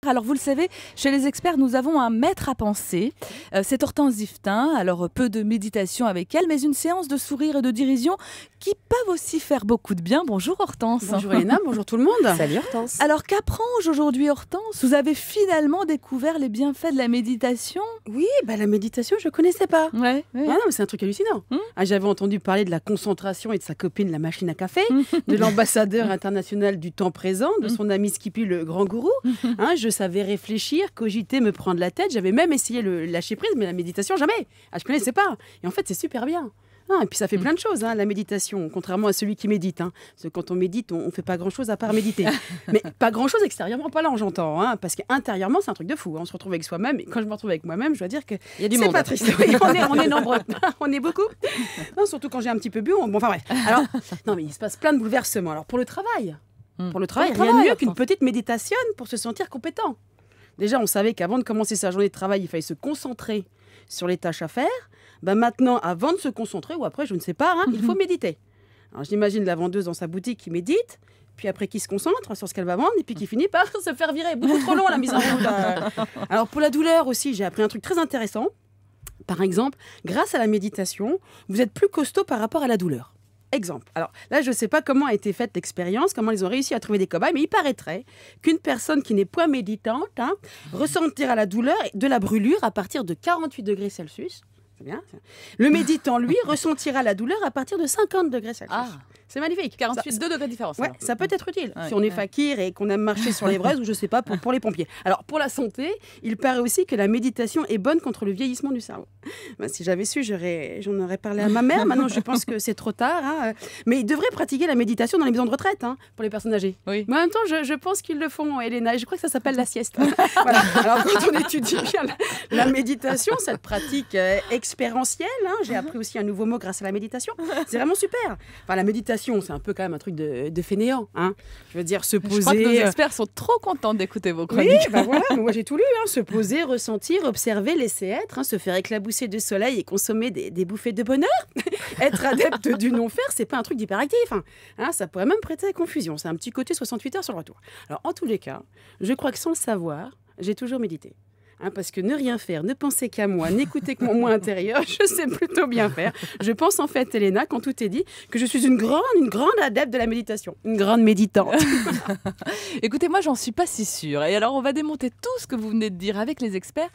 Alors vous le savez, chez les experts, nous avons un maître à penser. C'est Hortense Yvetin. Alors peu de méditation avec elle, mais une séance de sourire et de dérision qui peuvent aussi faire beaucoup de bien. Bonjour Hortense. Bonjour Elena, bonjour tout le monde. Salut Hortense. Alors qu'apprends-je aujourd'hui Hortense? Vous avez finalement découvert les bienfaits de la méditation? Oui, la méditation, je ne connaissais pas. Ouais. Ah non, mais c'est un truc hallucinant. J'avais entendu parler de la concentration et de sa copine, la machine à café, de l'ambassadeur international du temps présent, de son ami Skippy, le grand gourou. Je savais réfléchir, cogiter, me prendre la tête. J'avais même essayé le lâcher prise, mais la méditation, jamais. Je ne connaissais pas. Et en fait, c'est super bien. Et puis ça fait plein de choses, la méditation, contrairement à celui qui médite. Parce que quand on médite, on ne fait pas grand-chose à part méditer. Mais pas grand-chose extérieurement, pas là, j'entends. Parce qu'intérieurement, c'est un truc de fou. On se retrouve avec soi-même. Et quand je me retrouve avec moi-même, je dois dire que c'est pas triste. On est nombreux. On est beaucoup. Non, surtout quand j'ai un petit peu bu. Enfin bref. Alors, non, mais il se passe plein de bouleversements. Alors pour le travail, rien de mieux qu'une petite méditation pour se sentir compétent. Déjà, on savait qu'avant de commencer sa journée de travail, il fallait se concentrer sur les tâches à faire. Maintenant, avant de se concentrer, ou après, je ne sais pas, il faut méditer. Alors, j'imagine la vendeuse dans sa boutique qui médite, puis après qui se concentre sur ce qu'elle va vendre, et puis qui finit par se faire virer. Beaucoup trop long, la mise en route. Alors, pour la douleur aussi, j'ai appris un truc très intéressant. Par exemple, grâce à la méditation, vous êtes plus costaud par rapport à la douleur. Exemple. Alors là, je ne sais pas comment a été faite l'expérience, comment ils ont réussi à trouver des cobayes, mais il paraîtrait qu'une personne qui n'est point méditante ressentira la douleur de la brûlure à partir de 48 degrés Celsius. C'est bien. Le méditant, lui, ressentira la douleur à partir de 50 degrés Celsius. C'est magnifique. 48, 2 degrés de différence. Ouais, ça peut être utile si on est fakir et qu'on aime marcher sur les braises ou je sais pas, pour les pompiers. Alors, pour la santé, il paraît aussi que la méditation est bonne contre le vieillissement du cerveau. Si j'avais su, j'en aurais parlé à ma mère. Maintenant, je pense que c'est trop tard. Mais ils devraient pratiquer la méditation dans les maisons de retraite pour les personnes âgées. Oui. Mais en même temps, je pense qu'ils le font, Elena. Et je crois que ça s'appelle la sieste. Voilà. Alors, quand on étudie bien la méditation, cette pratique expérientielle, j'ai appris aussi un nouveau mot grâce à la méditation. C'est vraiment super. Enfin, la méditation, c'est un peu quand même un truc de fainéant. Je veux dire, se poser... Je crois que nos experts sont trop contents d'écouter vos chroniques. Oui, voilà, moi j'ai tout lu. Se poser, ressentir, observer, laisser être, se faire éclabousser de soleil et consommer des bouffées de bonheur. Être adepte du non-faire, c'est pas un truc d'hyperactif. Ça pourrait même prêter à confusion. C'est un petit côté 68 heures sur le retour. Alors, en tous les cas, je crois que sans le savoir, j'ai toujours médité. Parce que ne rien faire, ne penser qu'à moi, n'écouter que mon moi intérieur, je sais plutôt bien faire. Je pense en fait, Elena, quand tout est dit, que je suis une grande adepte de la méditation, une grande méditante. Écoutez, moi, j'en suis pas si sûre. Et alors, on va démonter tout ce que vous venez de dire avec les experts.